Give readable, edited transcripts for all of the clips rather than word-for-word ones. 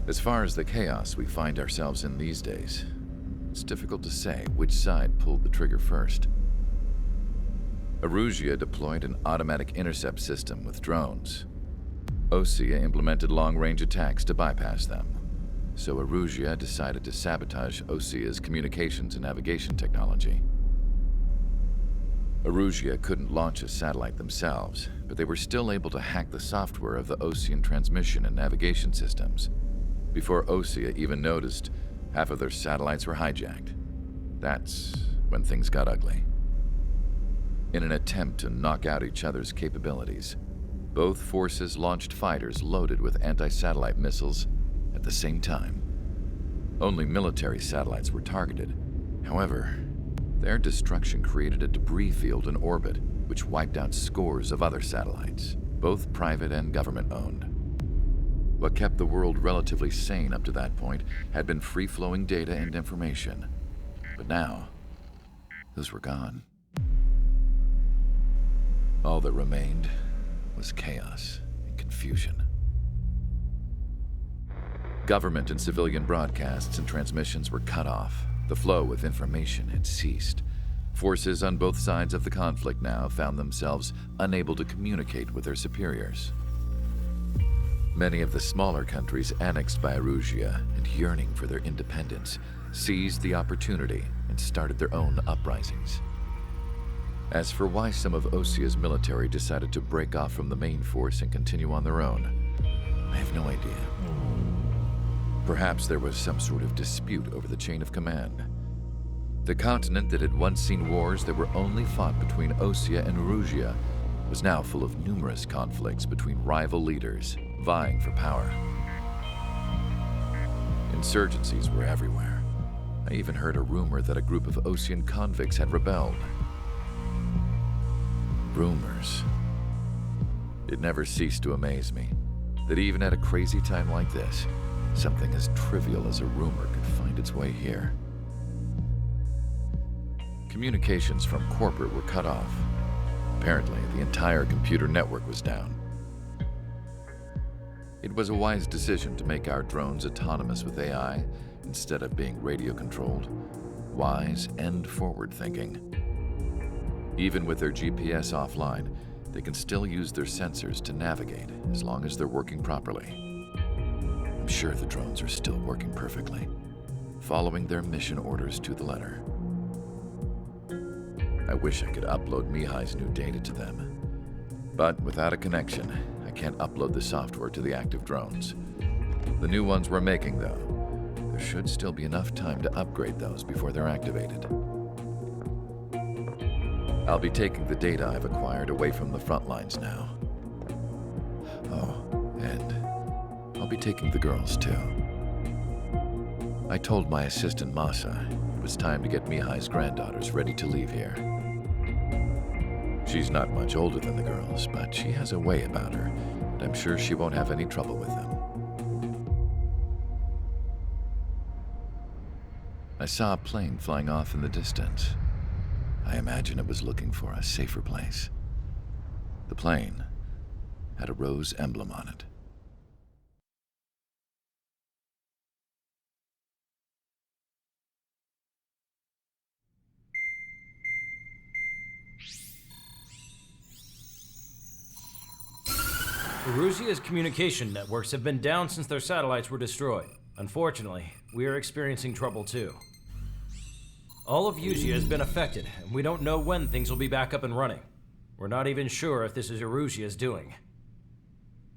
As far as the chaos we find ourselves in these days, it's difficult to say which side pulled the trigger first. Erusia deployed an automatic intercept system with drones. Osea implemented long-range attacks to bypass them. So Erusia decided to sabotage Osea's communications and navigation technology. Erusia couldn't launch a satellite themselves, but they were still able to hack the software of the Osean transmission and navigation systems. Before Osea even noticed, half of their satellites were hijacked. That's when things got ugly. In an attempt to knock out each other's capabilities, both forces launched fighters loaded with anti-satellite missiles at the same time. Only military satellites were targeted. However, their destruction created a debris field in orbit, which wiped out scores of other satellites, both private and government-owned. What kept the world relatively sane up to that point had been free-flowing data and information. But now, those were gone. All that remained was chaos and confusion. Government and civilian broadcasts and transmissions were cut off. The flow of information had ceased. Forces on both sides of the conflict now found themselves unable to communicate with their superiors. Many of the smaller countries annexed by Erusia and yearning for their independence seized the opportunity and started their own uprisings. As for why some of Osea's military decided to break off from the main force and continue on their own, I have no idea. Perhaps there was some sort of dispute over the chain of command. The continent that had once seen wars that were only fought between Osea and Erusia was now full of numerous conflicts between rival leaders vying for power. Insurgencies were everywhere. I even heard a rumor that a group of Osean convicts had rebelled. Rumors. It never ceased to amaze me that even at a crazy time like this, something as trivial as a rumor could find its way here. Communications from corporate were cut off. Apparently, the entire computer network was down. It was a wise decision to make our drones autonomous with AI instead of being radio-controlled. Wise and forward-thinking. Even with their GPS offline, they can still use their sensors to navigate as long as they're working properly. I'm sure the drones are still working perfectly, following their mission orders to the letter. I wish I could upload Mihai's new data to them. But without a connection, I can't upload the software to the active drones. The new ones we're making, though, there should still be enough time to upgrade those before they're activated. I'll be taking the data I've acquired away from the front lines now. Oh, and I'll be taking the girls, too. I told my assistant Masa it was time to get Mihai's granddaughters ready to leave here. She's not much older than the girls, but she has a way about her, and I'm sure she won't have any trouble with them. I saw a plane flying off in the distance. I imagine it was looking for a safer place. The plane had a rose emblem on it. Erusia's communication networks have been down since their satellites were destroyed. Unfortunately, we are experiencing trouble too. All of Erusia has been affected, and we don't know when things will be back up and running. We're not even sure if this is Erusia's doing.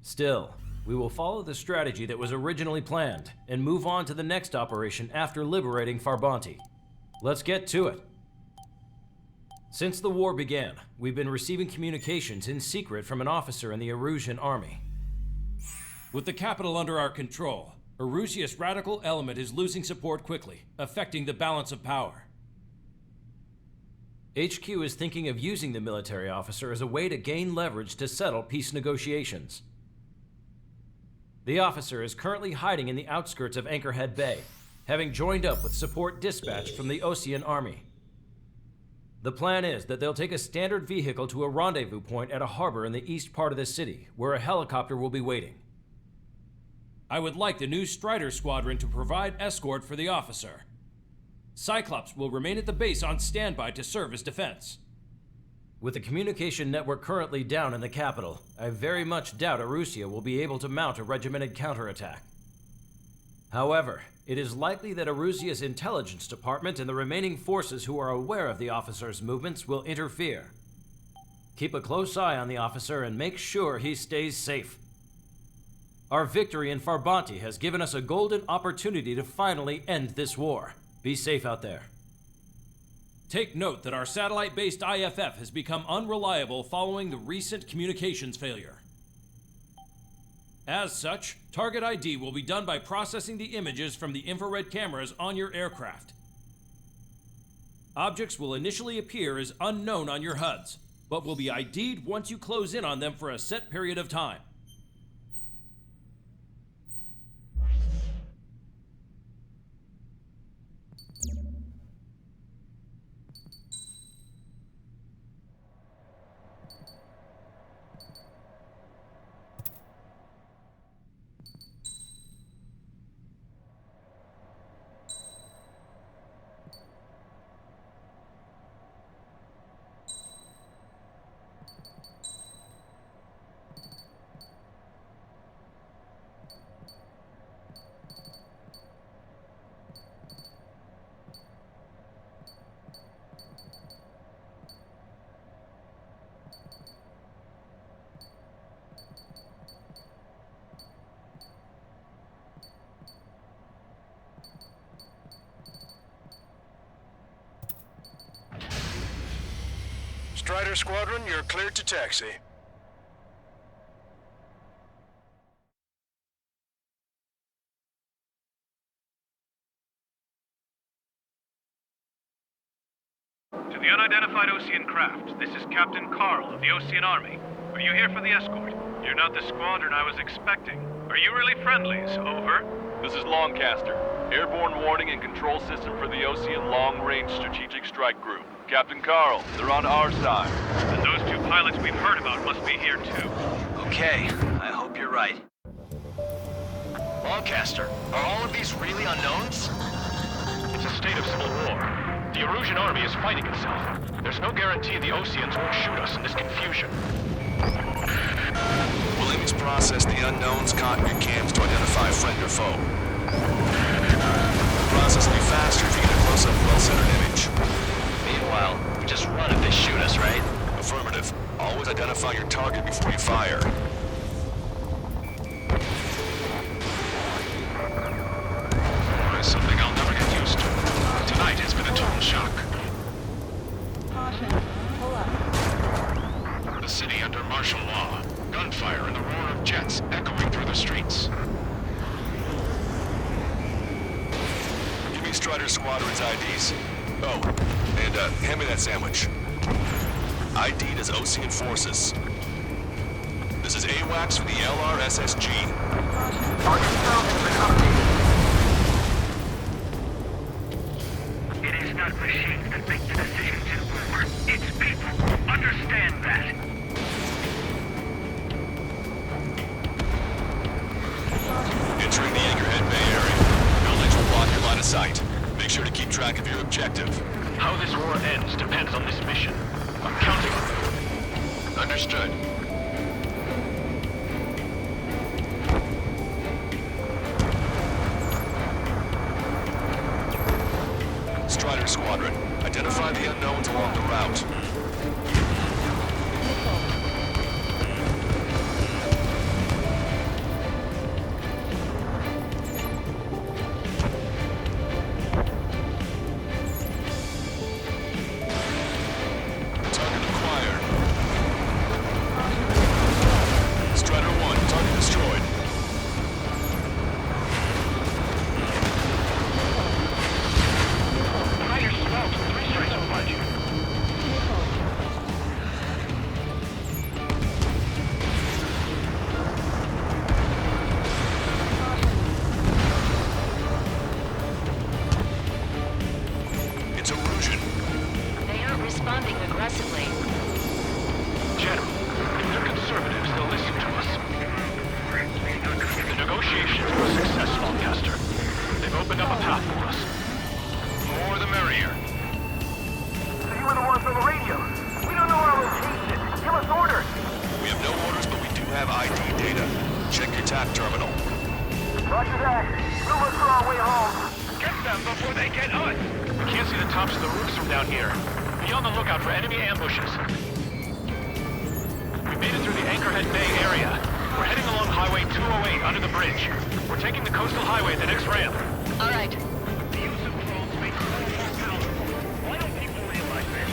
Still, we will follow the strategy that was originally planned and move on to the next operation after liberating Farbanti. Let's get to it. Since the war began, we've been receiving communications in secret from an officer in the Erusian army. With the capital under our control, Erusia's radical element is losing support quickly, affecting the balance of power. HQ is thinking of using the military officer as a way to gain leverage to settle peace negotiations. The officer is currently hiding in the outskirts of Anchorhead Bay, having joined up with support dispatched from the Osean army. The plan is that they'll take a standard vehicle to a rendezvous point at a harbor in the east part of the city, where a helicopter will be waiting. I would like the new Strider Squadron to provide escort for the officer. Cyclops will remain at the base on standby to serve as defense. With the communication network currently down in the capital, I very much doubt Arusea will be able to mount a regimented counterattack. However, it is likely that Arusea's intelligence department and the remaining forces who are aware of the officer's movements will interfere. Keep a close eye on the officer and make sure he stays safe. Our victory in Farbanti has given us a golden opportunity to finally end this war. Be safe out there. Take note that our satellite-based IFF has become unreliable following the recent communications failure. As such, target ID will be done by processing the images from the infrared cameras on your aircraft. Objects will initially appear as unknown on your HUDs, but will be ID'd once you close in on them for a set period of time. Strider Squadron, you're cleared to taxi. To the unidentified Ocean craft, this is Captain Carl of the Ocean Army. Are you here for the escort? You're not the squadron I was expecting. Are you really friendlies? Over. This is Longcaster. Airborne warning and control system for the Ocean Long-Range Strategic Strike Group. Captain Carl, they're on our side. And those two pilots we've heard about must be here too. Okay, I hope you're right. Longcaster, are all of these really unknowns? It's a state of civil war. The Erusian army is fighting itself. There's no guarantee the Oceans won't shoot us in this confusion. Williams process the unknowns, cockpit cams to identify friend or foe. The process will be faster if you get a close-up, well-centered image. Meanwhile, we just run if they shoot us, right? Affirmative. Always identify your target before you fire. War is something I'll never get used to. Tonight has been a total shock. Caution. Pull up. The city under martial law. Gunfire and the roar of jets echoing through the streets. Give me Strider Squadron's IDs. Oh, and hand me that sandwich. ID'd as Ocean Forces. This is AWACS from the LRSSG. Target cell has been updated. It is not machines that make the decisions in war. It's people. Understand that. Entering the Anchorhead Bay area. Buildings will block your line of sight. Make sure to keep track of your objective. How this war ends depends on this mission. I'm counting on you. Understood. Strider Squadron, identify the unknowns along the route. Target acquired. Strider 1, target destroyed. Fire smoke. 3 strikes will find you. attack terminal. Roger that. Move us for our way home. Get them before they get us! We can't see the tops of the roofs from down here. Be on the lookout for enemy ambushes. We made it through the Anchorhead Bay area. We're heading along Highway 208 under the bridge. We're taking the coastal highway at the next ramp. All right. The use of drones makes it all more powerful. Why don't people realize this?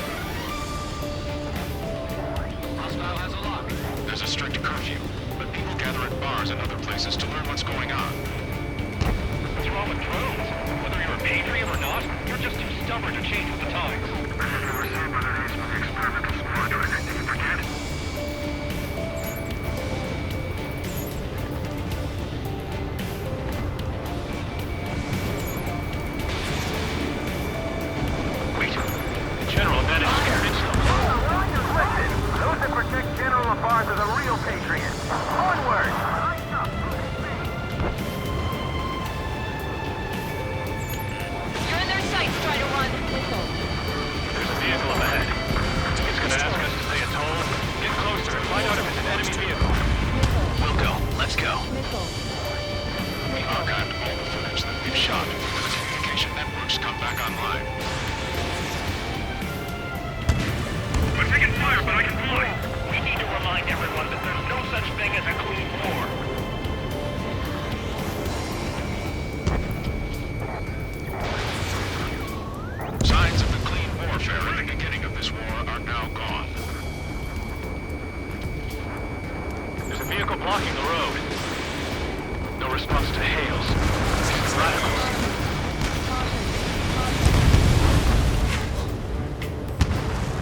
Hostile has a lock. There's a strict curfew, but people gather at bars and other places to learn what's going on. What's wrong with drones? Whether you're a patriot or not, you're just too stubborn to change with the times. Wait, the general managed to convince them. Listen, those that protect General LaBarge are the real patriots. Onward! You're in their sights, Strider 1. There's a vehicle up ahead. It's gonna ask us to pay a toll. Get closer and find out if it's an enemy vehicle. We'll go. Let's go. We archived all the footage that we've shot. When the communication networks come back online. We're taking fire, but I can fly. We need to remind everyone that there's no such thing as a clean war. Signs of the clean warfare at the beginning of this war are now gone. There's a vehicle blocking the road. No response to hails. These are radicals.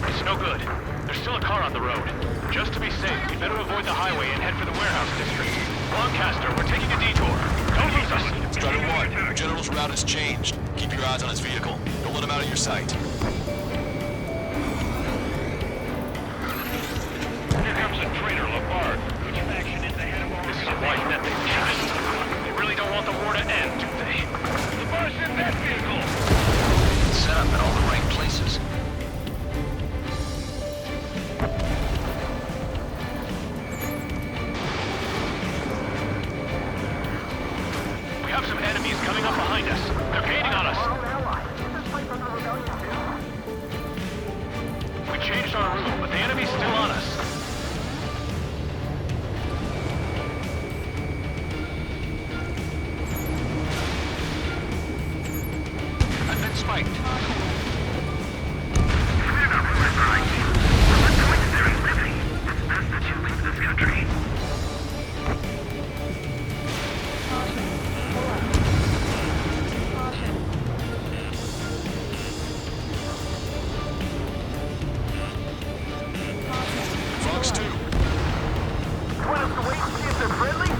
It's no good. There's still a car on the road. Just to be safe, we better avoid the highway and head for the warehouse district. Lancaster, we're taking a detour. Don't lose us. Strider 1, General's route has changed. Keep your eyes on his vehicle. Don't let him out of your sight. Here comes the traitor, LaBarge. Which faction is ahead of our... This is a wide net they've chosen. They really don't want the war to end, do they? LaBarge's in that vehicle! Set up in all the right places. We have some enemies coming up behind us. They're gaining on us. We changed our route, but the enemy's still on us. I've been spiked. Fox 2. You want us to wait and see if they're friendly?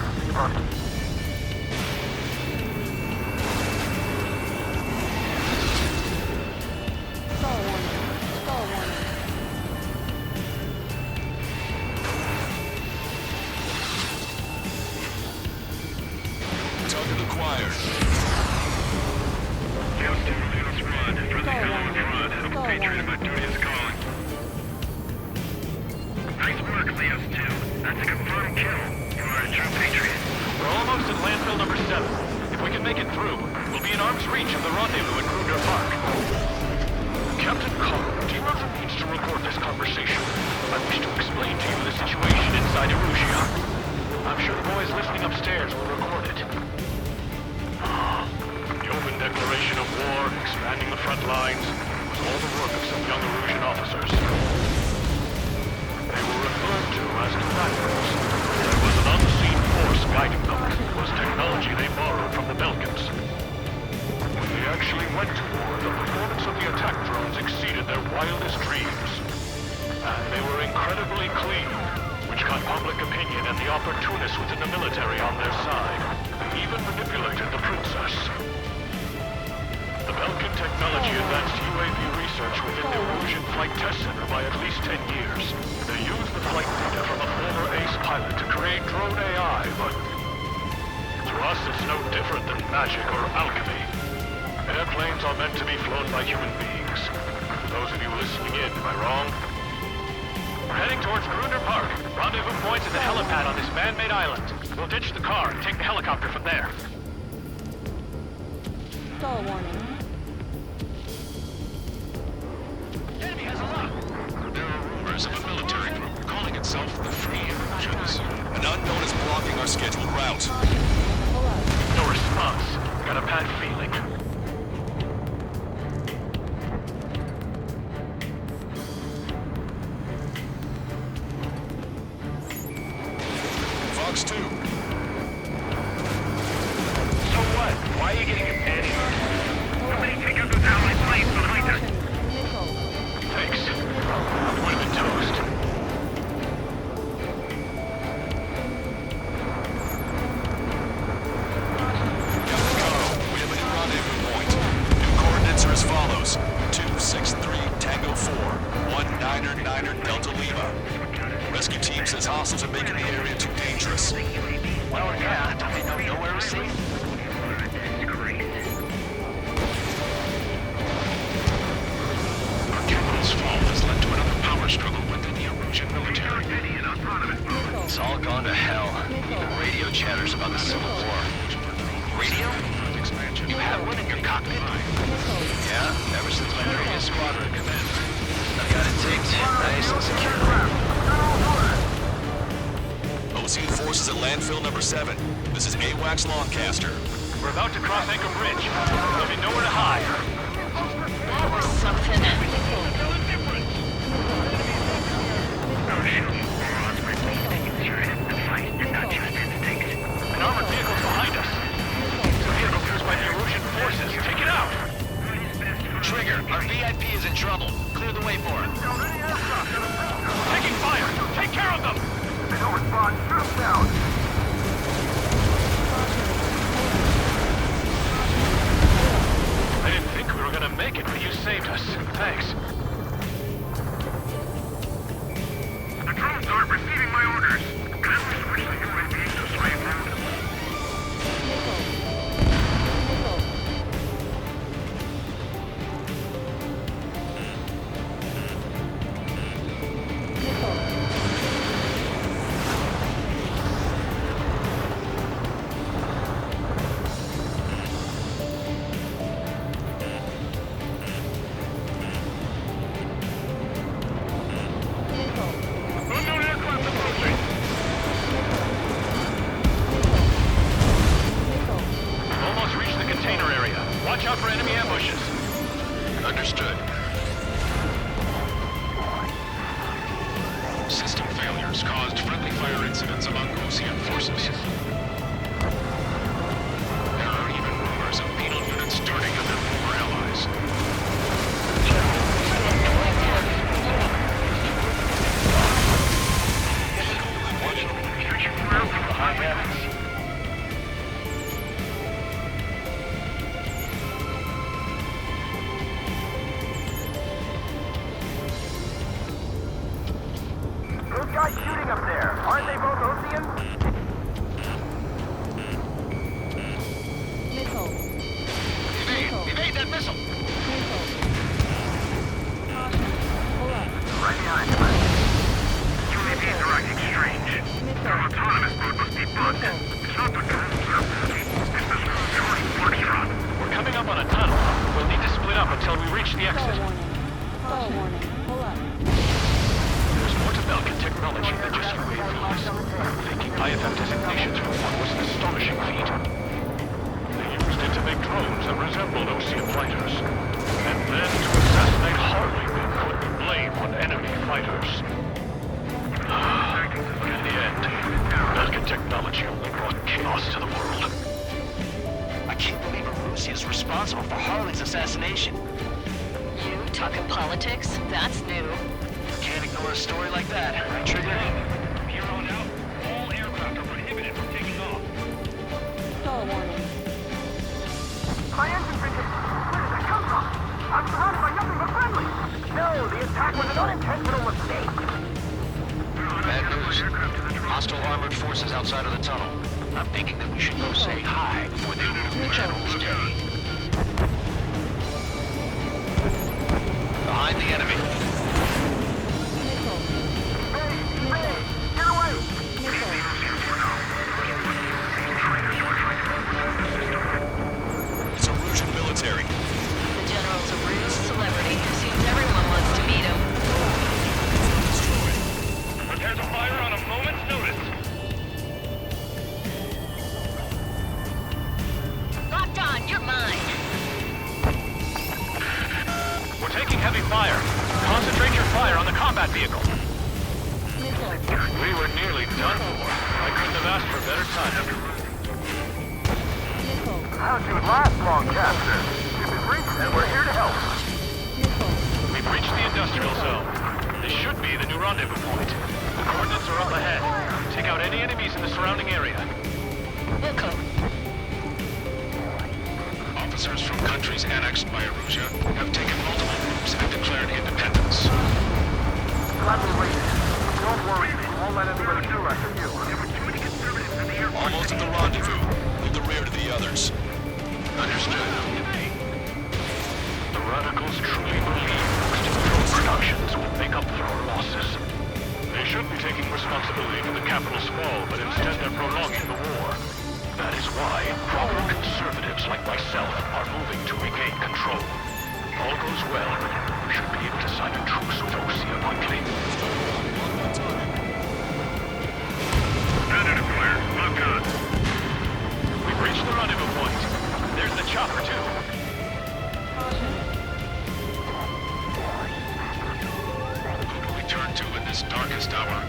Tug of the choir. Patriot, my duty is calling. Nice work, Leos 2. That's a confirmed kill. You are a true patriot. We're almost at landfill number 7. If we can make it through, we'll be in arm's reach of the rendezvous at Kruger Park. Captain Carl, T-Roger needs to record this conversation. I wish to explain to you the situation inside Erusia. I'm sure the boys listening upstairs will record it. The open declaration of war, expanding the front lines, was all the work of some young Erusian officers. They were referred to as collaterals. There was an unseen force guiding them. It was technology they borrowed from the Belkans. When they actually went to war, the performance of the attack drones exceeded their wildest dreams. And they were incredibly clean, which got public opinion and the opportunists within the military on their side. They even manipulated the princess. The Belkan technology advanced UAV research within the Erusian Flight Test Center by at least 10 years. They used the flight data from a former ace pilot to create drone AI, but to us it's no different than magic or alchemy. Airplanes are meant to be flown by human beings. For those of you listening in, am I wrong? We're heading heading towards Gruner Park. Rendezvous point's at the helipad on this man-made island. We'll ditch the car and take the helicopter from there. Stall warning. Enemy has a lock. There are rumors of a military group calling itself the Free Illusions. An unknown is blocking our scheduled route. Pull up. No response. Got a bad feeling. Fox 2. So what? Why are you getting companion? Somebody take out those allied planes behind us. Missile. Thanks. Would have been toast. Captain Carl, we have a new rendezvous point. New coordinates are as follows. 263 Tango 4, 1999 Delta Lima. Rescue team says hostiles are making the area too dangerous. Well, yeah, don't they know nowhere is safe? Our capital's fall has led to another power struggle within the Erusian military. It's all gone to hell. Even radio chatters about the Civil War. Radio? You have one in your cockpit? Yeah, ever since my previous squadron commander. I got it taped, nice and secure. Ocean forces at landfill number 7. This is AWACS Lancaster. We're about to cross Anchor Bridge. There'll be nowhere to hide. That was something. An armored vehicle's behind us. It's a vehicle used by the Erusian forces. Take it out! Trigger, our VIP is in trouble. Clear the way for it. Taking fire! Take care of them! They don't respond. Shoot them down. I didn't think we were gonna make it, but you saved us. Thanks. The drones aren't receiving my orders. Can we switch the UAVs to slave mode? Unknown aircraft approaching. Almost reached the container area. Watch out for enemy ambushes. Understood. System failures caused friendly fire incidents among Ocean forces. There are even rumors of penal units starting on their former allies. Those guys shooting up there, aren't they both Ocean? Missile. Evade that missile! Missile. Caution. Pull up. Right behind you. UAVs are acting strange. Their autonomous mode must be bugged. It's not the drones that are working. It's the George Foxtrot. We're coming up on a tunnel. We'll need to split up until we reach the Stall exit. warning. Stall warning. Pull up. There's more to Belkin technology than just UAVs. Thinking IFF designations for one was an astonishing feat. They used it to make drones that resembled Ocean fighters. And then to assassinate Harley, they put the blame on enemy fighters. In the end, Belkin technology only brought chaos to the world. I can't believe Erusia is responsible for Harley's assassination. You talking politics? That's new. Can't ignore a story like that, right, Trigger? Here on out, all aircraft are prohibited from taking off. Stall warning. My engine's been hit. Where did that come from? I'm surrounded by nothing but friendly. No, the attack was an unintentional mistake. Bad news. Hostile armored forces outside of the tunnel. I'm thinking that we should go say hi before they ruin the general's day. Behind the enemy. Missile. Hey, that vehicle. We were nearly done for. I couldn't have asked for better timing. How'd you last long, Captain? You've been reached and we're here to help. We've reached the industrial zone. This should be the new rendezvous point. The coordinates are up ahead. Take out any enemies in the surrounding area. Wilco. Officers from countries annexed by Erusia have taken multiple groups and declared independence. Glad we waited. Don't worry, we won't let anybody do us or you. There were too many conservatives in the airport. Almost at the rendezvous. Leave the rear to the others. Understood. The radicals truly believe most productions will make up for our losses. They should be taking responsibility for the capital's fall, but instead they're prolonging the war. That is why proper conservatives like myself are moving to regain control. All goes well, we should be able to sign a truce with Osea quickly. Predator flare, lock on. We've reached the rendezvous point. There's the chopper, too. Who do we turn to in this darkest hour?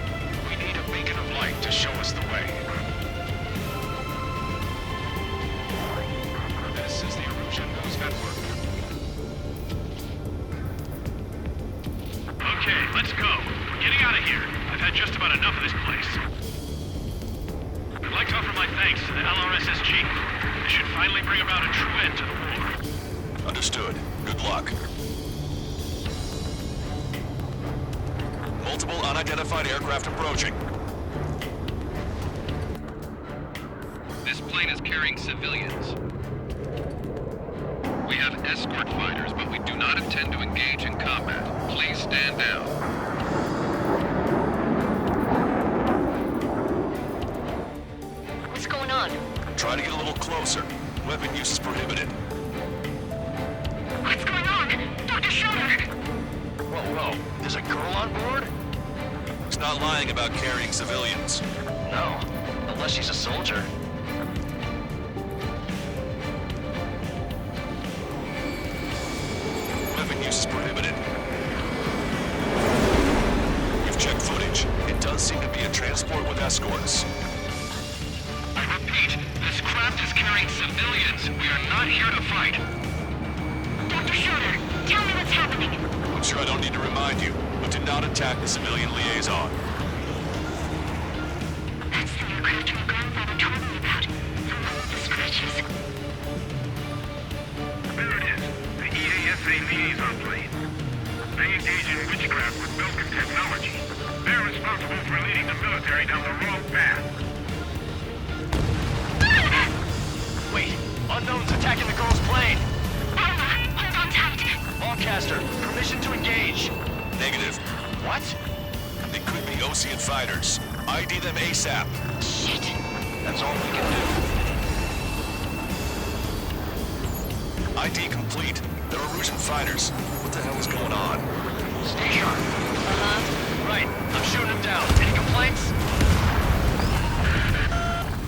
We need a beacon of light to show us the way. This is the Erusia News Network. Okay, let's go. We're getting out of here. I've had just about enough of this place. I'd like to offer my thanks to the LRSSG. This should finally bring about a true end to the war. Understood. Good luck. Multiple unidentified aircraft approaching. This plane is carrying civilians. We have escort fighters, but we do not intend to engage in combat. Please stand down. What's going on? Try to get a little closer. Weapon use is prohibited. What's going on? Dr. Schroeder! Whoa, there's a girl on board? He's not lying about carrying civilians. No, unless she's a soldier. Weapon use is prohibited. We've checked footage. It does seem to be a transport with escorts. I repeat, this craft is carrying civilians. We are not here to fight. Dr. Schroeder, tell me what's happening. I'm sure I don't need to remind you, but do not attack the civilian liaison. That's the aircraft your grandfather told me about. From all the scratches. There it is. The EASA liaison plane. They engage in witchcraft with Belkin technology. They're responsible for leading the military down the wrong path. Wait, unknown's attacking the girl's plane. Hold on tight. Lancaster, permission to engage. Negative. What? They could be Ocean fighters. ID them ASAP. Shit. That's all we can do. ID complete. They're Erusian fighters. What the hell is going on? Stay sharp. Right, I'm shooting him down. Any complaints?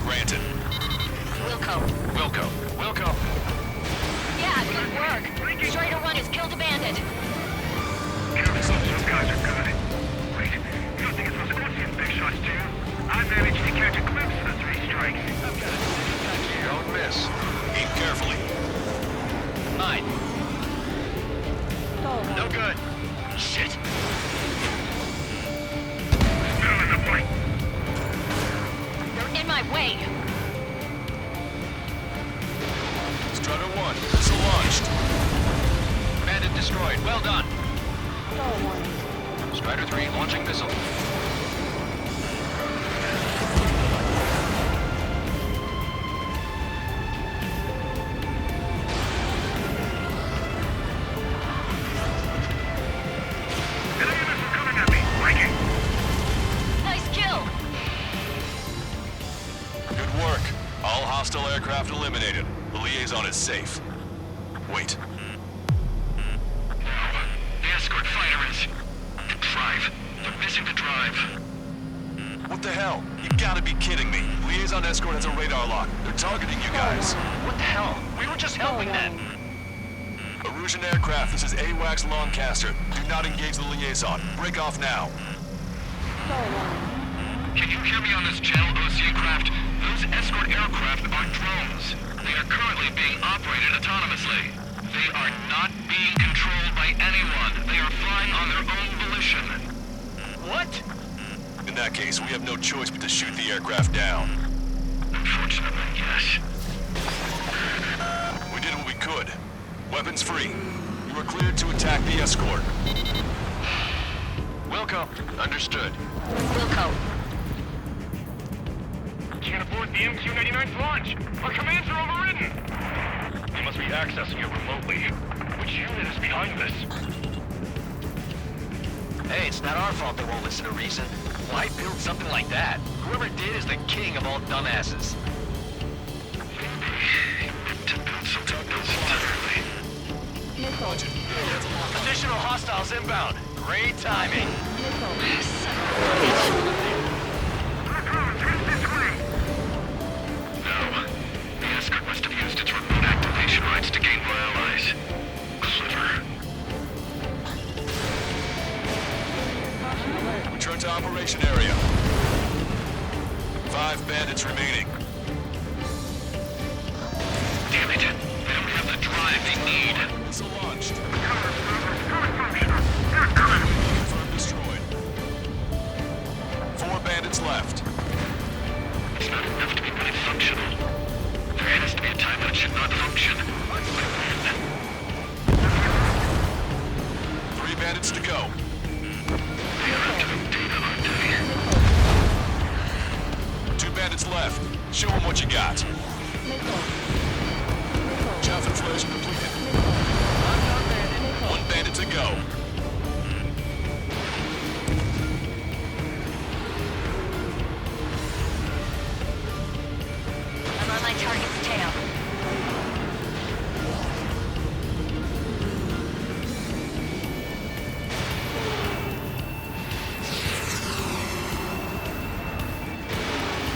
Granted. Wilco. Yeah, good work. Schroeder 1 has killed a bandit. Careful, those guys are good. Wait, you don't think it was Ocean big shots, do you? I managed to catch a glimpse of the 3 strikes. I've got a Don't miss. Aim carefully. 9. No good. Shit. Still in the fight. They're in my way. Strutter 1, missile launched. Bandit destroyed. Well done. Strider 3 launching missile. Enemy missile coming at me. Breaking. Nice kill. Good work. All hostile aircraft eliminated. The liaison is safe. Wait. The escort fighter is... The drive. They're missing the drive. What the hell? You gotta be kidding me. Liaison escort has a radar lock. They're targeting you guys. What the hell? We were just helping them. Erusian aircraft, this is AWACS Lancaster. Do not engage the liaison. Break off now. Can you hear me on this channel, OC craft? Those escort aircraft are drones. They are currently being operated autonomously. They are not being controlled by anyone. They are flying on their own volition. What? In that case, we have no choice but to shoot the aircraft down. Unfortunately, yes. We did what we could. Weapons free. You are cleared to attack the escort. Wilco. Understood. Wilco. Can't afford the MQ-99's launch. Our commands are overridden. They must be accessing it remotely. Which unit is behind this? Hey, it's not our fault they won't listen to reason. Why build something like that? Whoever did is the king of all dumbasses. Additional hostiles inbound. Great timing. No. The escort must have used its remote activation rights to gain more allies. Clever. Return to operation area. 5 bandits remaining. Damn it. They don't have the drive they need. Missile launched. Confirmed destroyed. 4 bandits left. It's not enough to be really functional. There has to be a time when it should not function. 3 bandits to go. They are active data, aren't they? 2 bandits left. Show them what you got. Chaff inflation completed. 1 bandit to go. I'm on my target's tail.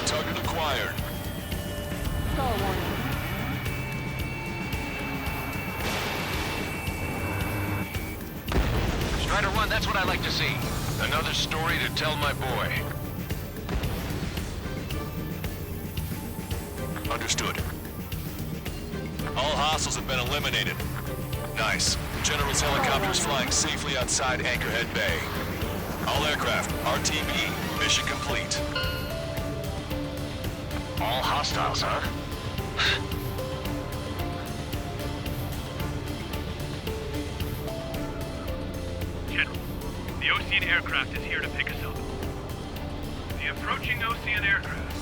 Target acquired. Strider 1, that's what I like to see. Another story to tell my boy. Understood. All hostiles have been eliminated. Nice. General's helicopters flying safely outside Anchorhead Bay. All aircraft, RTB, mission complete. All hostiles, huh? General, the Ocean aircraft is here to pick us up. The approaching Ocean aircraft.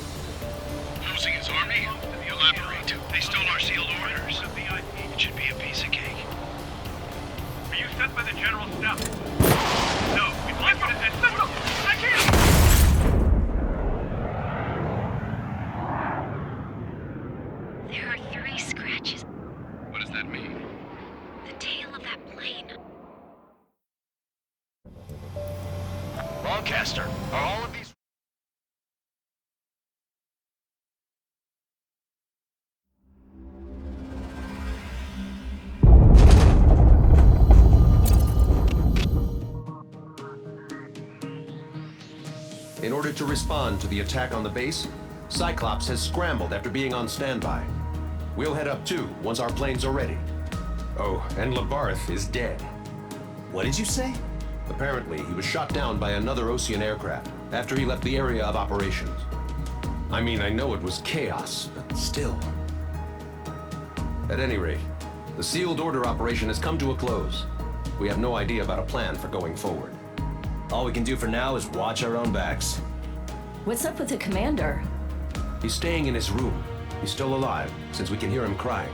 Losing his army? Elaborate. They stole our sealed orders. It should be a piece of cake. Are you sent by the General's staff? No, we'd like you to escort. I can't! There are 3 scratches. What does that mean? The tail of that plane. Lancaster, are all of these... In order to respond to the attack on the base, Cyclops has scrambled after being on standby. We'll head up too, once our planes are ready. Oh, and Labarth is dead. What did you say? Apparently, he was shot down by another Ocean aircraft after he left the area of operations. I mean, I know it was chaos, but still. At any rate, the sealed order operation has come to a close. We have no idea about a plan for going forward. All we can do for now is watch our own backs. What's up with the commander? He's staying in his room. He's still alive, since we can hear him crying.